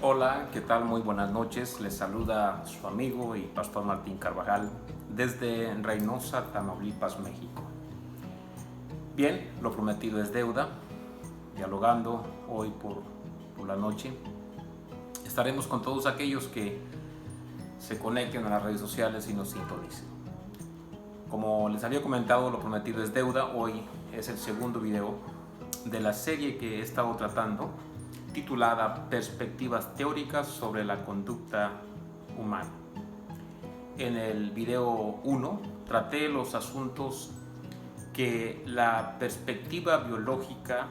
Hola, ¿qué tal? Muy buenas noches. Les saluda su amigo y pastor Martín Carvajal desde Reynosa, Tamaulipas, México. Bien, lo prometido es deuda. Dialogando hoy por la noche, estaremos con todos aquellos que se conecten a las redes sociales y nos sintonicen. Como les había comentado, lo prometido es deuda. Hoy es el segundo video de la serie que he estado tratando, titulada Perspectivas teóricas sobre la conducta humana. En el video 1 traté los asuntos que la perspectiva biológica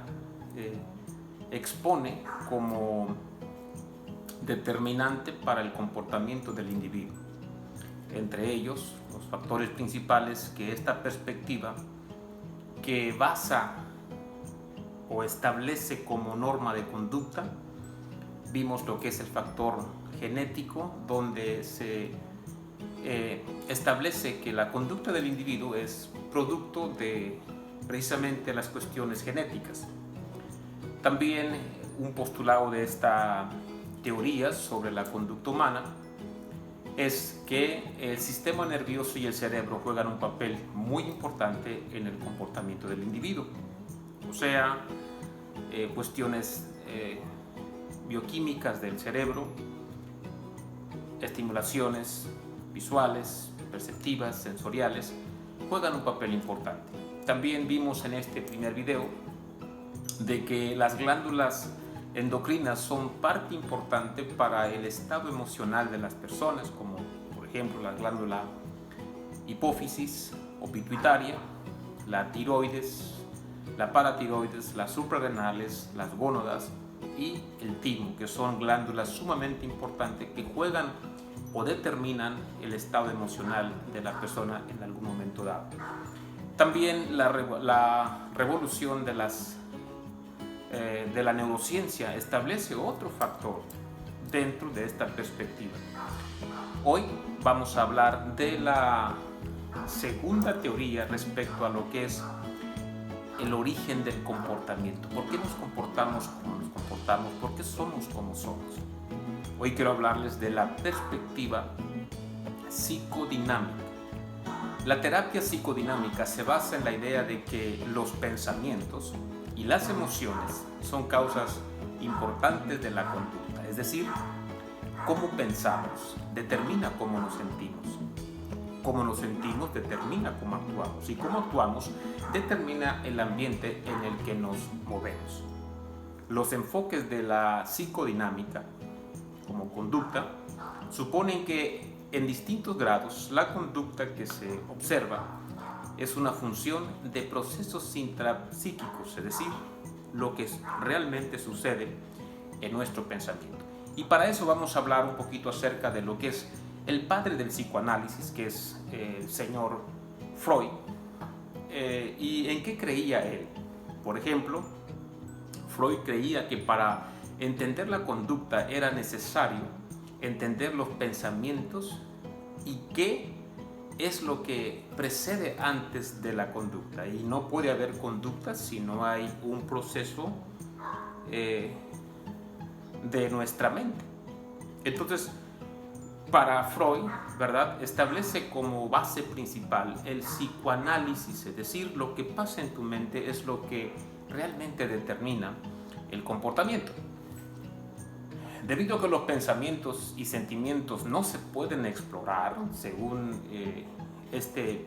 expone como determinante para el comportamiento del individuo. Entre ellos, los factores principales que esta perspectiva, que basa o establece como norma de conducta, vimos lo que es el factor genético, donde se establece que la conducta del individuo es producto de precisamente las cuestiones genéticas. También un postulado de esta teoría sobre la conducta humana es que el sistema nervioso y el cerebro juegan un papel muy importante en el comportamiento del individuo. O sea, cuestiones bioquímicas del cerebro, estimulaciones visuales, perceptivas, sensoriales, juegan un papel importante. También vimos en este primer video de que las glándulas endocrinas son parte importante para el estado emocional de las personas, como por ejemplo la glándula hipófisis o pituitaria, la tiroides, la paratiroides, las suprarrenales, las gónadas y el timo, que son glándulas sumamente importantes que juegan o determinan el estado emocional de la persona en algún momento dado. También la revolución de la neurociencia establece otro factor dentro de esta perspectiva. Hoy vamos a hablar de la segunda teoría respecto a lo que es el origen del comportamiento. ¿Por qué nos comportamos como nos comportamos? ¿Por qué somos como somos? Hoy quiero hablarles de la perspectiva psicodinámica. La terapia psicodinámica se basa en la idea de que los pensamientos y las emociones son causas importantes de la conducta, es decir, cómo pensamos determina cómo nos sentimos. Cómo nos sentimos determina cómo actuamos y cómo actuamos determina el ambiente en el que nos movemos. Los enfoques de la psicodinámica como conducta suponen que en distintos grados la conducta que se observa es una función de procesos intrapsíquicos, es decir, lo que realmente sucede en nuestro pensamiento. Y para eso vamos a hablar un poquito acerca de lo que es el padre del psicoanálisis, que es el señor Freud, y en qué creía él. Por ejemplo, Freud creía que para entender la conducta era necesario entender los pensamientos y qué es lo que precede antes de la conducta. Y no puede haber conducta si no hay un proceso de nuestra mente. Entonces, para Freud, ¿verdad?, establece como base principal el psicoanálisis, es decir, lo que pasa en tu mente es lo que realmente determina el comportamiento. Debido a que los pensamientos y sentimientos no se pueden explorar, según este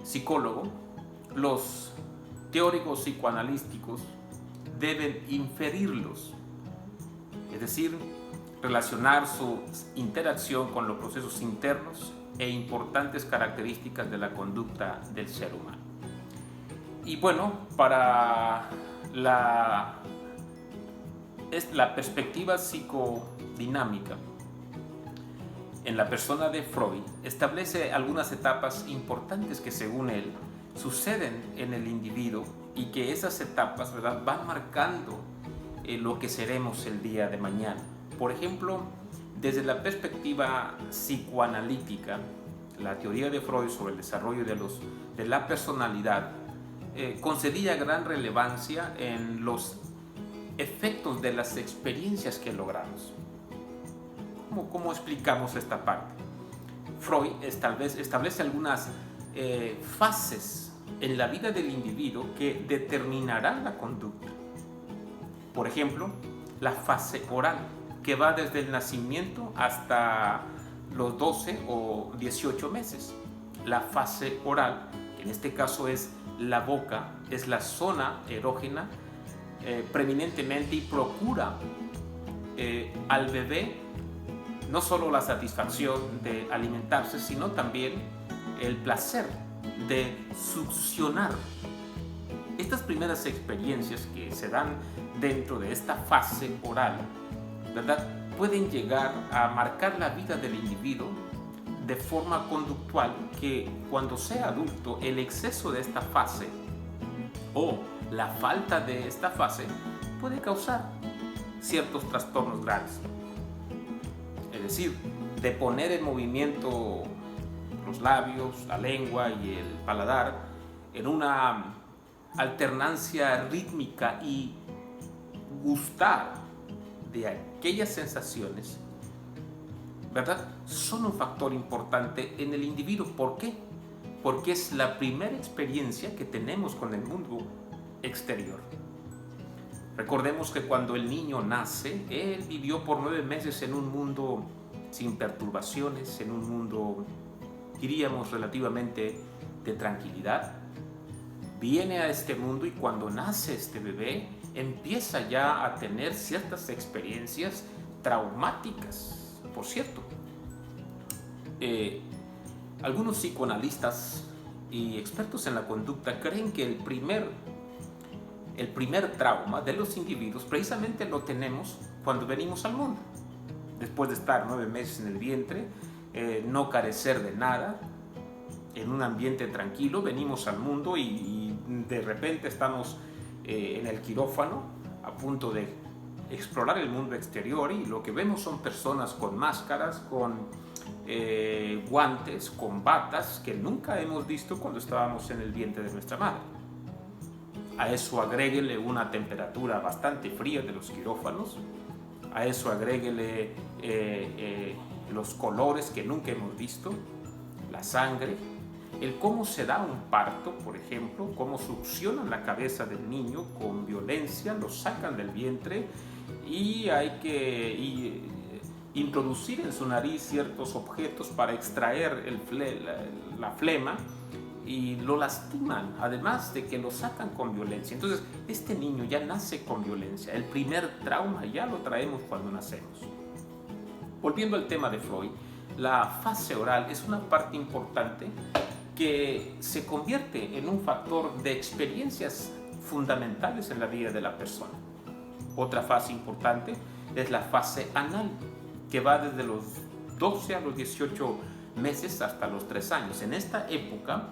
psicólogo, los teóricos psicoanalísticos deben inferirlos, es decir, relacionar su interacción con los procesos internos e importantes características de la conducta del ser humano. Y bueno, para la perspectiva psicodinámica en la persona de Freud establece algunas etapas importantes que, según él, suceden en el individuo y que esas etapas, ¿verdad?, van marcando lo que seremos el día de mañana. Por ejemplo, desde la perspectiva psicoanalítica, la teoría de Freud sobre el desarrollo de la personalidad concedía gran relevancia en los efectos de las experiencias que logramos. ¿Cómo explicamos esta parte? Freud establece algunas fases en la vida del individuo que determinarán la conducta. Por ejemplo, la fase oral, que va desde el nacimiento hasta los 12 o 18 meses. La fase oral, que en este caso es la boca, es la zona erógena preeminentemente y procura al bebé no solo la satisfacción de alimentarse, sino también el placer de succionar. Estas primeras experiencias que se dan dentro de esta fase oral, ¿verdad?, pueden llegar a marcar la vida del individuo de forma conductual que cuando sea adulto el exceso de esta fase o la falta de esta fase puede causar ciertos trastornos graves. Es decir, de poner en movimiento los labios, la lengua y el paladar en una alternancia rítmica y gustar de aquellas sensaciones, ¿verdad?, son un factor importante en el individuo. ¿Por qué? Porque es la primera experiencia que tenemos con el mundo exterior. Recordemos que cuando el niño nace, él vivió por 9 meses en un mundo sin perturbaciones, en un mundo, diríamos, relativamente de tranquilidad. Viene a este mundo y cuando nace este bebé, empieza ya a tener ciertas experiencias traumáticas. Por cierto, algunos psicoanalistas y expertos en la conducta creen que el primer trauma de los individuos precisamente lo tenemos cuando venimos al mundo. Después de estar 9 meses en el vientre, no carecer de nada, en un ambiente tranquilo, venimos al mundo y de repente estamos en el quirófano a punto de explorar el mundo exterior y lo que vemos son personas con máscaras, con guantes, con batas que nunca hemos visto cuando estábamos en el vientre de nuestra madre. A eso agréguele una temperatura bastante fría de los quirófanos, a eso agréguele los colores que nunca hemos visto, la sangre, el cómo se da un parto, por ejemplo, cómo succionan la cabeza del niño con violencia, lo sacan del vientre y hay que introducir en su nariz ciertos objetos para extraer la flema y lo lastiman, además de que lo sacan con violencia. Entonces, este niño ya nace con violencia. El primer trauma ya lo traemos cuando nacemos. Volviendo al tema de Freud, la fase oral es una parte importante que se convierte en un factor de experiencias fundamentales en la vida de la persona. Otra fase importante es la fase anal, que va desde los 12 a los 18 meses hasta los 3 años. En esta época,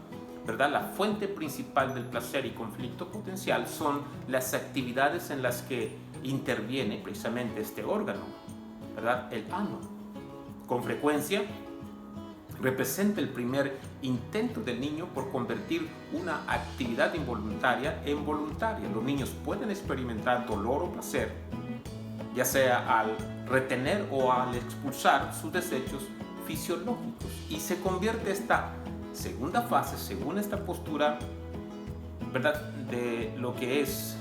¿verdad?, la fuente principal del placer y conflicto potencial son las actividades en las que interviene precisamente este órgano, ¿verdad?, el ano. Con frecuencia representa el primer intento del niño por convertir una actividad involuntaria en voluntaria. Los niños pueden experimentar dolor o placer, ya sea al retener o al expulsar sus desechos fisiológicos, y se convierte esta segunda fase, según esta postura, ¿verdad?, de lo que es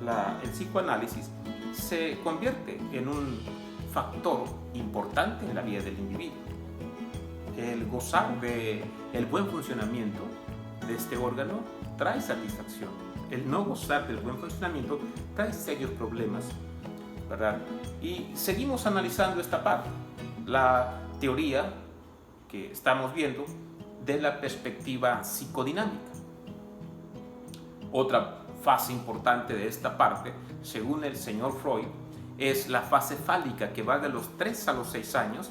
el psicoanálisis, se convierte en un factor importante en la vida del individuo. El gozar del buen funcionamiento de este órgano trae satisfacción. El no gozar del buen funcionamiento trae serios problemas, ¿verdad? Y seguimos analizando esta parte, la teoría que estamos viendo de la perspectiva psicodinámica. Otra fase importante de esta parte, según el señor Freud, es la fase fálica, que va de los 3 a los 6 años.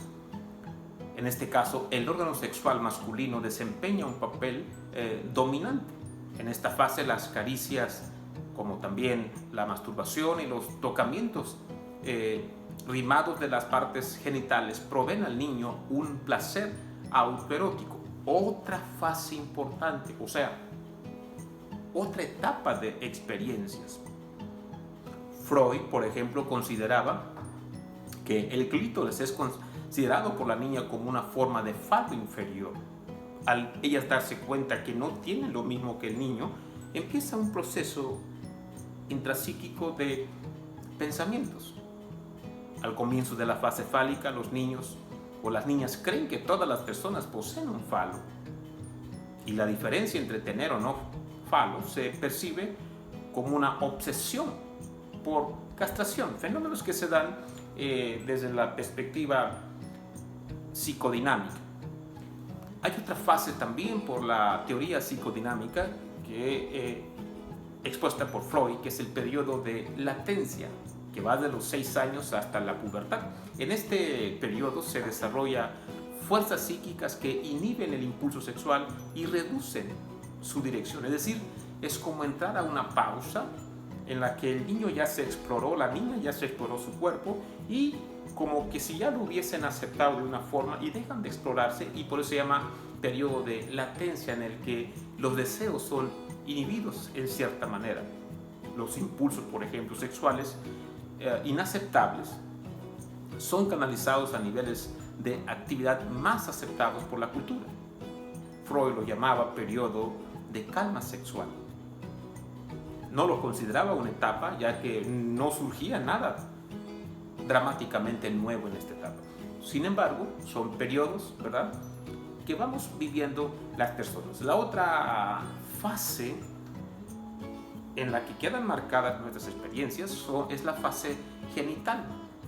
En este caso, el órgano sexual masculino desempeña un papel dominante. En esta fase, las caricias, como también la masturbación y los tocamientos rimados de las partes genitales, proveen al niño un placer autoerótico. Otra fase importante, o sea, otra etapa de experiencias. Freud, por ejemplo, consideraba que el clítoris es considerado por la niña como una forma de falo inferior. Al ellas darse cuenta que no tienen lo mismo que el niño, empieza un proceso intrapsíquico de pensamientos. Al comienzo de la fase fálica, los niños o las niñas creen que todas las personas poseen un falo. Y la diferencia entre tener o no falo se percibe como una obsesión por castración, fenómenos que se dan desde la perspectiva psicodinámica. Hay otra fase también por la teoría psicodinámica que expuesta por Freud, que es el periodo de latencia, que va de los 6 años hasta la pubertad. En este periodo se desarrolla fuerzas psíquicas que inhiben el impulso sexual y reducen su dirección. Es decir, es como entrar a una pausa en la que el niño ya se exploró, la niña ya se exploró su cuerpo y como que si ya lo hubiesen aceptado de una forma y dejan de explorarse, y por eso se llama periodo de latencia, en el que los deseos son inhibidos en cierta manera. Los impulsos, por ejemplo, sexuales inaceptables son canalizados a niveles de actividad más aceptados por la cultura. Freud lo llamaba periodo de calma sexual. No lo consideraba una etapa, ya que no surgía nada dramáticamente nuevo en esta etapa. Sin embargo, son periodos, ¿verdad?, que vamos viviendo las personas. La otra fase en la que quedan marcadas nuestras experiencias es la fase genital.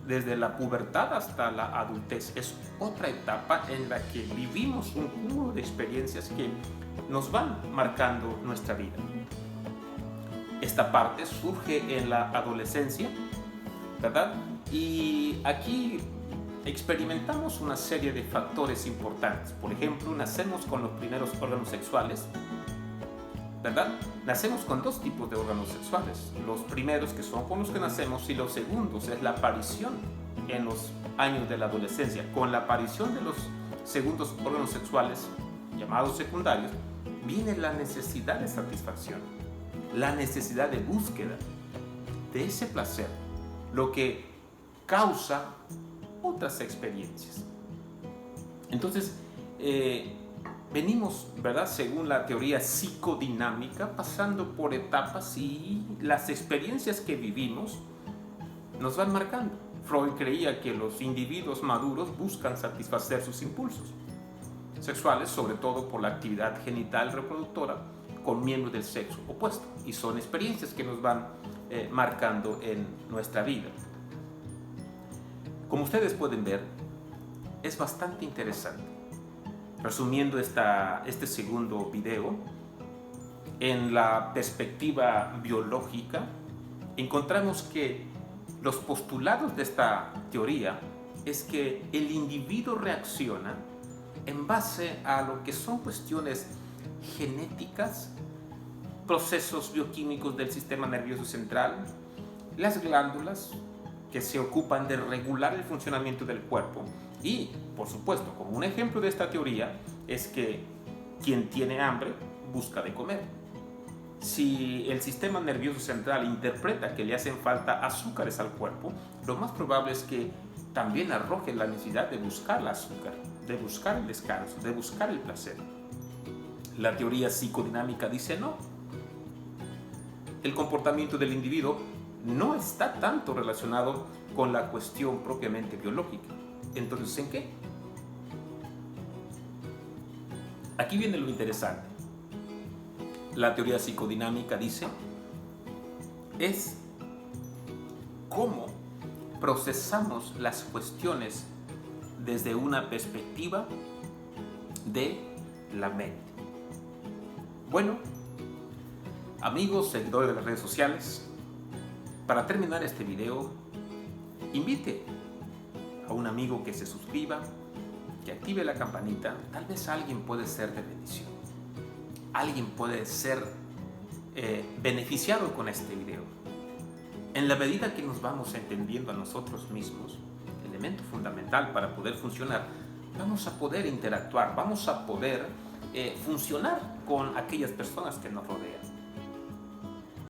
Desde la pubertad hasta la adultez es otra etapa en la que vivimos un cúmulo de experiencias que nos van marcando nuestra vida. Esta parte surge en la adolescencia, ¿verdad? Y aquí experimentamos una serie de factores importantes. Por ejemplo, nacemos con los primeros órganos sexuales, ¿verdad? Nacemos con 2 tipos de órganos sexuales. Los primeros, que son con los que nacemos, y los segundos es la aparición en los años de la adolescencia. Con la aparición de los segundos órganos sexuales, llamados secundarios, viene la necesidad de satisfacción, la necesidad de búsqueda de ese placer, lo que causa otras experiencias. Entonces, venimos, ¿verdad?, según la teoría psicodinámica, pasando por etapas, y las experiencias que vivimos nos van marcando. Freud creía que los individuos maduros buscan satisfacer sus impulsos sexuales, sobre todo por la actividad genital reproductora con miembros del sexo opuesto, y son experiencias que nos van marcando en nuestra vida. Como ustedes pueden ver, es bastante interesante. Resumiendo este segundo video, en la perspectiva biológica, encontramos que los postulados de esta teoría es que el individuo reacciona en base a lo que son cuestiones genéticas, procesos bioquímicos del sistema nervioso central, las glándulas que se ocupan de regular el funcionamiento del cuerpo, y, por supuesto, como un ejemplo de esta teoría, es que quien tiene hambre busca de comer. Si el sistema nervioso central interpreta que le hacen falta azúcares al cuerpo, lo más probable es que también arroje la necesidad de buscar el azúcar, de buscar el descanso, de buscar el placer. La teoría psicodinámica dice no. El comportamiento del individuo no está tanto relacionado con la cuestión propiamente biológica. Entonces, ¿en qué? Aquí viene lo interesante. La teoría psicodinámica dice es cómo procesamos las cuestiones desde una perspectiva de la mente. Bueno, amigos, seguidores de las redes sociales, para terminar este video, invite a un amigo que se suscriba, que active la campanita. Tal vez alguien puede ser de bendición. Alguien puede ser beneficiado con este video. En la medida que nos vamos entendiendo a nosotros mismos, el elemento fundamental para poder funcionar, vamos a poder interactuar, vamos a poder funcionar con aquellas personas que nos rodean.